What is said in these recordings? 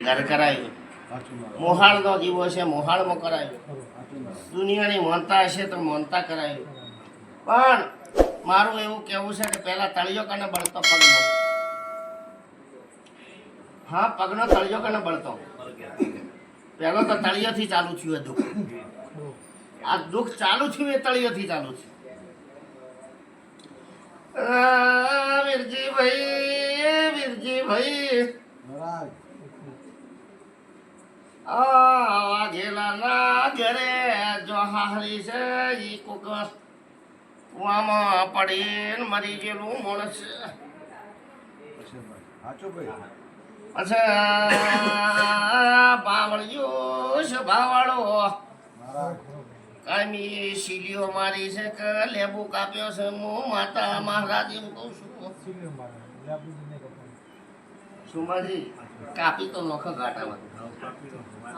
ઘર કરાયું, મોહાળનો દીવો છે મોહાળમાં કરાયું, દુનિયાની મોનતા હશે તો મોનતા કરાયું. પણ મારું એવું કહેવું છે કે પહેલા તળિયો કને બળતો પગનો, હા પગનો તળિયો કને બળતો. પહેલો તો તળિયોથી ચાલુ થયું એ દુઃખ. આ દુઃખ ચાલુ થયું એ તળિયોથી ચાલુ થયું. વીરજીભાઈ વાઘેલા ના ઘરે જો હાહરી છે ઈ કોક કુવામાં પડીને મરી ગયેલું માણસ છે. અચ્છા બાવળિયો છે બાવળો કામી શીલીઓ મારી છે કે લેબુ કાપ્યો છે. હું માતા મહારાજ એમ કહું છું. સુમાજી કાપી તો નોખો ઘાટામાં,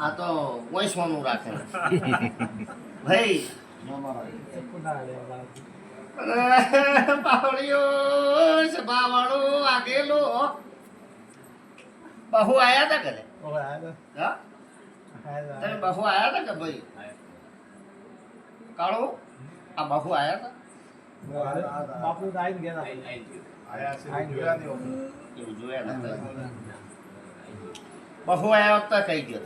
આ તો કોઈ સોનું રાખે ભાઈ. બાવળિયો છે બાવળો આગેલો બહુ આયા હતા ઘરે? હા તમે બહુ આયા હતા કે ભાઈ કાળો? આ બહુ આયા હતા? બાપુ આઈ ગયા એવું જોયા હતા. બહુ આયા વખતે કઈ ગયો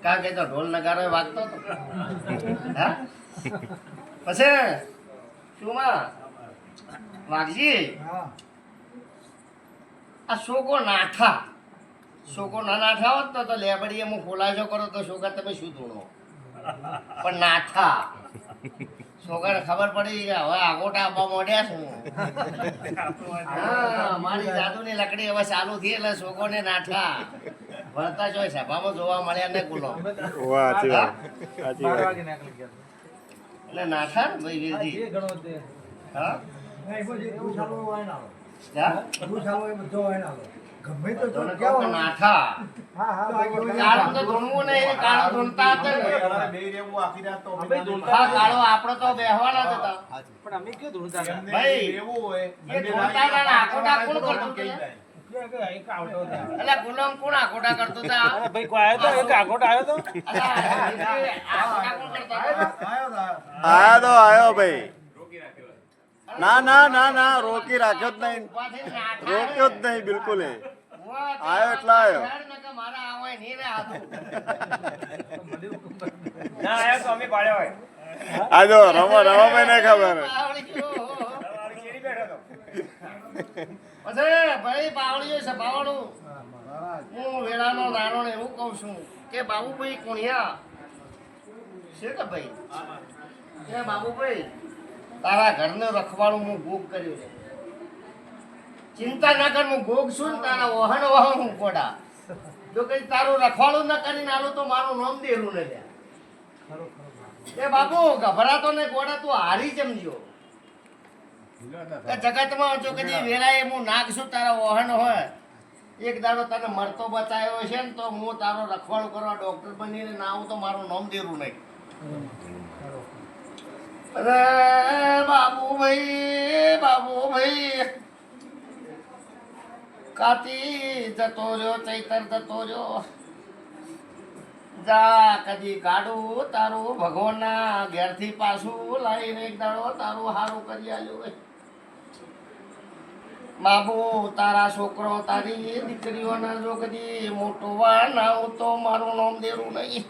કારણ કે તો ઢોલ નગારો વાગતો હતો. હા પછી શું વાઘજી આ શોકો નાઠા, શોકો ના નાઠા હોત તો લેબડીએ હું ખોલાશો કરો તો શોકા તમે શું ધૂણો. પણ નાઠા છોકરાને ખબર પડી કે હવે આગોટા આપવા મોડ્યા છું. હા મારી જાદુની લકડી હવે ચાલુ થઈ એટલે છોકરોને નાઠા ભણતા જોઈ સભામાં જોવા મળ્યા ને ગુનો. એટલે નાઠા ને ભાઈ વીરજી. હા નાઠા કાળો આપડે તો બેહવાના જ હતા. પણ અમે કયું ધૂણતા એટલે ગુલામ કોણ આખોટા કરતો હતા? આયો ભાઈ. ના ના ના ના રોકી રાખ્યો જ નહીં, રોક્યો જ નહીં બિલકુલ. આયો એટલે આયો. આ જો રમો રમો ને ખબર ભાઈ બાવળીઓ છે બાવળું. હું વેળાનો નાનો એવું કઉ છું કે બાબુભાઈ કોણિયા છે કે ભાઈ કે બાબુભાઈ તારા ઘરને રખવાડું હું ભોગ કર્યું છે. ચિંતા ના કર હું ભોગ છું ને તારા વહન હું કોડા. જો કઈ તારું રખવાડું ના કરીને આલું તો મારું નામ દેલું ને લે. એ બાબુ ગભરાતો ને ગોડા તું હારી જમજો. જગતમાં જો કદી વેળાએ હું નાખશું તારા વહન હોય એક દાડો તને મરતો બચાયો છે ને તો હું તારો રખવાડું કરવા ડોક્ટર બનીને ના આવું તો મારું નામ દેરું નહીં. અરે બાબુભાઈ કાતી જતો રહ્યો, ચૈતર જતો રહ્યો. જા કદી કાઢું તારું ભગવાનના ઘેરથી પાછું લાવીને એક દાડો તારું હારું કરી આલ્યું. બાબુ તારા છોકરો તારી દીકરીઓના જો કદી મોટો વાર ના આવું તો મારું નામ દેરું નહીં.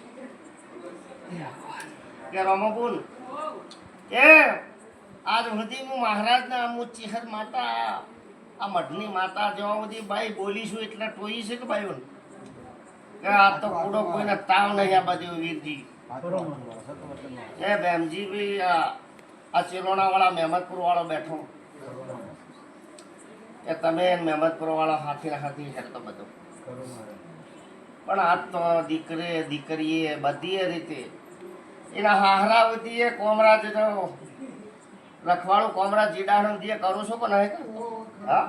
કે રમોબુલ એ આજ સુધી હું મહારાજના અમુક ચિહર માતા આ મઢની માતા જેવા બધી બાઈ બોલીશું એટલે ટોઈ છે કે બાઈઓ કે આ તો કુડો કોઈને તાવ નહીં. આ બાજુ વીરજી એ બેમજી ભાઈ આ ચિલોણા વાળા મહેમદપુર વાળો બેઠો કે તમે મહેમદપુર વાળો હાથી હાથી હેરતો બધો. પણ આ તો દીકરીએ બધી રીતે એના હાહરાવતીએ કોમરા રખવાડું કોમરા જીડાણું જે કરું છું કે નહીં? હા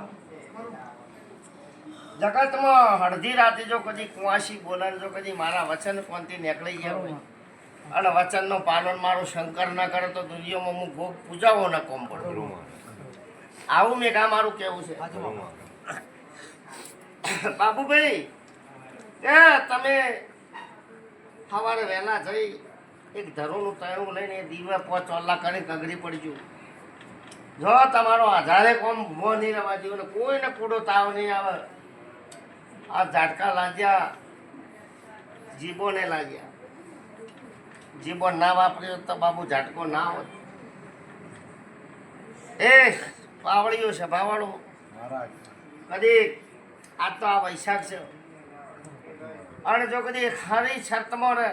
જગતમાં અડધી રાતે જો કદી કુંવાસી બોલે જો કદી મારા વચન કોનથી નીકળી ગયા હોય અને વચનનું પાલન મારું શંકર ના કરે તો દુનિયામાં હું ભોગ પૂજાવો ના કોમ પડું. આવું મેં કામ મારું કેવું છે. બાબુભાઈ કે તમે સવારે વહેલા જઈ એક ધરોનું તણું લઈને દીવા પોચ ચોલ્લા કરી કગરી પડજો. જો તમારો આધારે કોમ ઊભો નહીં રહેવા દો ને કોઈને પૂડો તાવ નહીં આવે. આ ઝાટકા લાગ્યા જીબોને લાગ્યા. જીબો ના વાપર્યો તો બાબુ ઝાટકો ના હોત. એ પાવડીઓ છે ભાવાળું કદી આ તો આ વૈશાખ છે અને જો કદી ખરી છતમાં રહે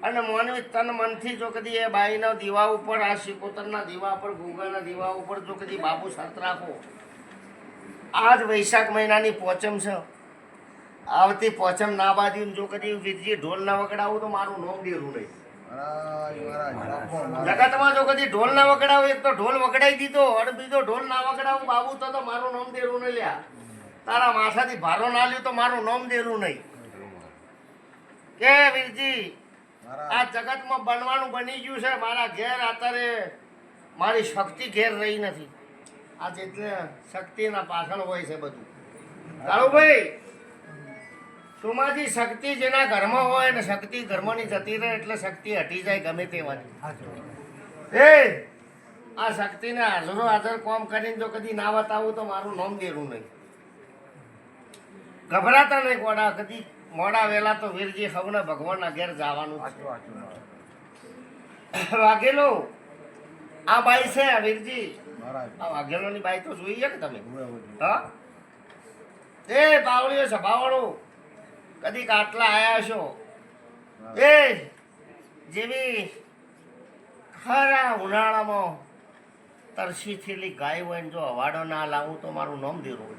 અને માનવી તન મનથી જો કદી એ બાઈના દીવા ઉપર આ શિકોતરના દીવા ઉપર ગુંગાના દીવા ઉપર જો કદી બાબુ શરત રાખો. આજ વૈશાખ મહિનાની પોચમ છે. આવતી પોચમ ના બાજુ જો કદી વીરજી ઢોલ ના વગડાવું તો મારું નોમ દેરું નહીં. જગતમાં જો કદી ઢોલ ના વગડાવું એક તો ઢોલ વગડાઈ દીધો અને બીજો ઢોલ ના વગડાવું બાબુ તો મારું નોમ દેરું નહીં લ્યા. તારા માથાથી ભારો ના લ્યો તો મારું નોમ દેરું નહીં. કે વીરજી આ જગતમાં બનવાનું બની ગયું છે. મારા ઘેર અત્યારે મારી શક્તિ ઘેર રહી નથી. આ જેટલે શક્તિના પાછળ હોય છે બધું. કાળુભાઈ સુમાજી શક્તિ જેના ઘરમાં હોય ને શક્તિ ઘરમાંની જતી રહે એટલે શક્તિ હટી જાય ગમે તેવાની. એ આ શક્તિને હાજરો હાજર કોમ કરીને જો કદી ના બતાવું તો મારું નામ દેરું નહીં. ગભરાતા નહીં કોડા કદી મોડા વેલા તો વીરજી હવને ભગવાનના ઘેર જવાનું છે. વાઘેલો આ બાઈ છે વીરજી આ વાઘેલોની બાઈ તો જોઈએ કે તમે? હા એ પાવળીઓ છે ભાવળો કદી આટલા આયા છો. એ જેવી ખરા ઉનાળામાં તરસી થયેલી ગાય હોય ને જો અવાડો ના લાવું તો મારું નામ દેરું.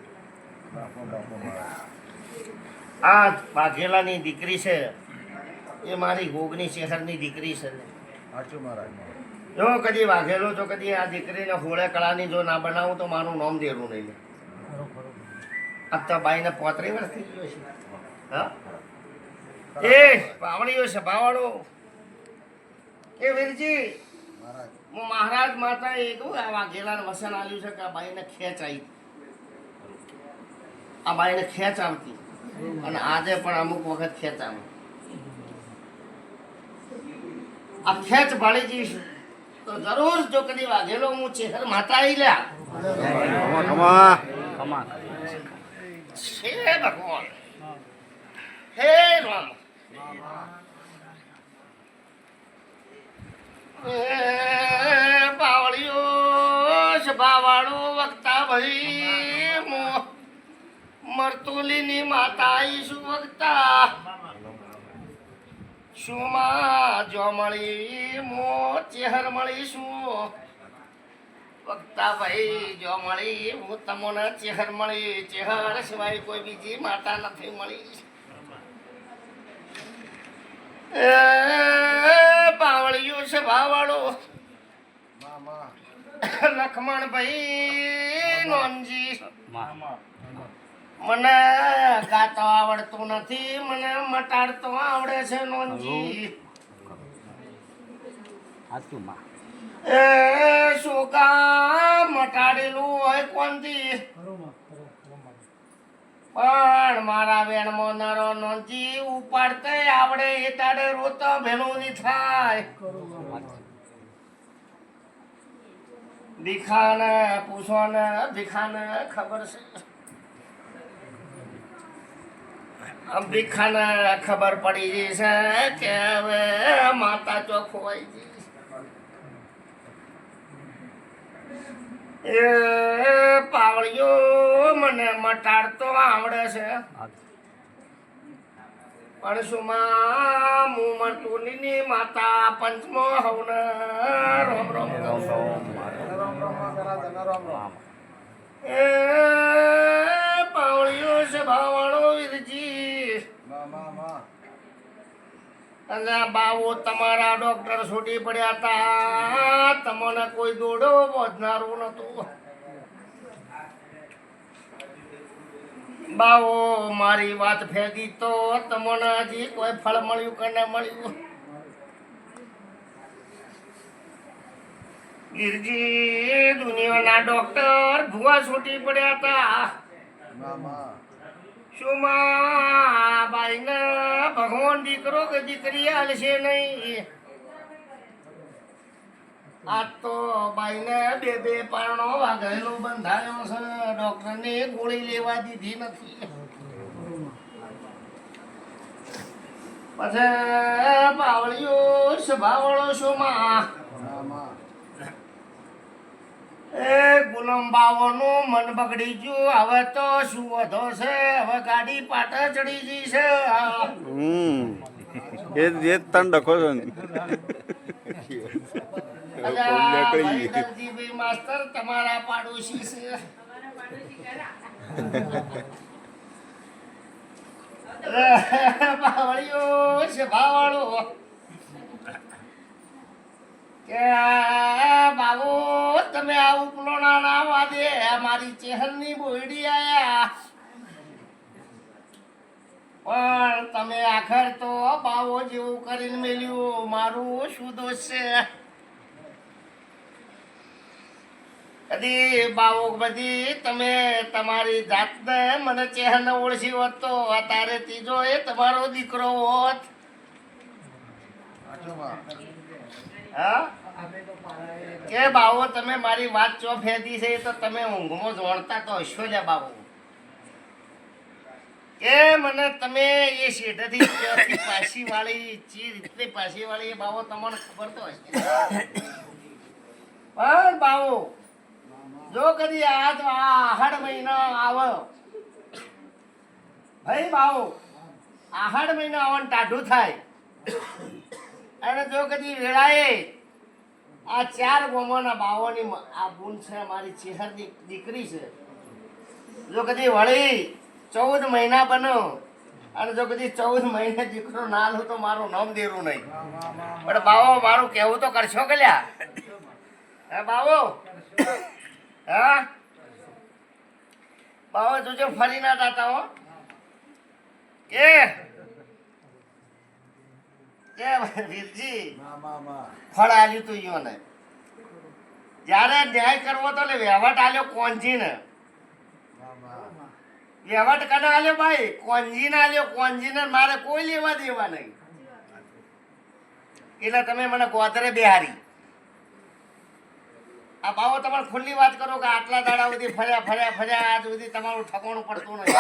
આ વાઘેલાની દીકરી છે એ મારી ગોગની શહેરની દીકરી છે. જો કદી વાઘેલો જો કદી આ દીકરીને હોળે કળાની જો ના બનાવું તો મારું નામ દેરું નહીં. આ તો બાઈને 35 વર્ષ થઈ ગયો છે. હા એ પાવડીઓ છે ભાવાળો એ વીરજી હું મહારાજ માતા એ કહું આ વાઘેલાને વસન આવ્યું છે કે આ બાઈને ખેંચ આવી. આ બાઈને ખેંચ આવતી અને આજે પણ અમુક વખત ખેંચ આવે. આ ખેંચ ભાળી જઈશ તો જરૂર જો કદી વાઘેલો હું ચેહર માતા આવી લ્યા છે ભગવાન. હે રામ બાવળીઓ ભાવાળું વખતા ભાઈ મરતુલીની માતા આવીશું વખતા શું માં જો મળી મો ચેહર મળીશું વખતા ભાઈ જો મળી હું તમને ચેહર મળી. ચેહર સિવાય કોઈ બીજી માતા નથી મળી. પાવળિયો છે ભાવાળો લખમણ ભાઈ નોનજી મને ગાતો આવડતું નથી મને મટાડતો આવડે છે નોનજી. એ શું કામ મટાડેલું હોય કોનથી પણ મારા વેણમાં નરો નોંધી ઉપાડતે આવડે એ તાડે રોતો ભેલું ની થાય. ભીખાને પૂછો ને ભીખાને ખબર છે. ભીખાને ખબર પડી ગઈ છે કે હવે માતા ચોખ્ખવાઈ ગઈ. એ પાવળીઓ મને મટાડતો આવડે છે પણ શું માં હું મટુની માતા પંચમો હવને રોમ રોમ એ પાવળીઓ છે ભાવાળો વીરજી અને બાવો તમારા ડોક્ટર છૂટી પડ્યા હતા તમને કોઈ દોડો બોધનારું નતું. બાવો મારી વાત ફેંકી તો તમને હજી કોઈ ફળ મળ્યું કે ના મળ્યું? ગીરજી દુનિયાના ડોક્ટર ભૂવા છૂટી પડ્યા હતા શું માં બાઈને ભગવાન દીકરો કે દીકરી હાલશે નહીં. આ તો બાઈને બે પારણો વાગેલો બંધાયો છે. ડોક્ટરને ગોળી લેવા દીધી નથી. પછી બાવળીઓ સભાવાળો શું માં એ ગુલામ બાવોનું મન બગડી ગયું. હવે તો શું વધો છે. હવે ગાડી પાટા ચડી ગઈ છે. એ જ તન ડખો છો ને. અલા, ભાઈ દલજીભાઈ માસ્તર તમારા પાડોશી છે. બાવળીઓ સભાવાળો કે બાબુ તમે આ ઉપલો ના વાદે મારી ચેહરની બોયડી આયા. પણ તમે આખર તો બાવો જેવું કરીને મેલ્યું. મારું શું દોષ છે. કદી બાવો બધી તમે તમારી જાતને મને ચેહરને ઓળખી હોત તો અત્યારે ત્રીજો એ તમારો દીકરો હોત. હા કે બાવો તમે મારી વાત ચો ફેદી છે તો તમે ઊંઘમાં જોણતા તો હશો લ્યા બાવો. કે મને તમે એ શેઠથી ત્યાંથી પાછી વાળી ચી રીતની પાછી વાળી એ બાવો તમને ખબર તો હશે. પણ બાવો જો કદી આ તો આ આહાડ મહિનો આવે ભાઈ બાવો આહાડ મહિનો આવવાનું ટાઢું થાય અને જો કદી વેળાએ આ 4 ગોમોના બાવોની આ બૂન છે મારી ચેહરની દીકરી છે. જો કદી વળી 14 મહિના બનો અને જો કદી 14 મહિને દીકરો ના લો તો મારું નામ દેરું નહીં. પણ બાવો મારું કહેવું તો કરશો કે લ્યા. હે બાવો હા બાવો જોજો ફરી ના જાતા હો. કે વીરજી ફળ આલ્યું તું ઈયોને. જ્યારે ન્યાય કરવો તો એટલે વહેવટ આલ્યો કોંજીને. વહેવટ કને આલ્યો ભાઈ? કોંજીને આલ્યો. કોંજીને મારે કોઈ લેવા દેવા નહીં. એટલે તમે મને ગોતરે બેહારી. આ બાવો તમારે ખુલ્લી વાત કરો કે આટલા દાડા સુધી ફર્યા આજ સુધી તમારું ઠકાણું પડતું નહીં.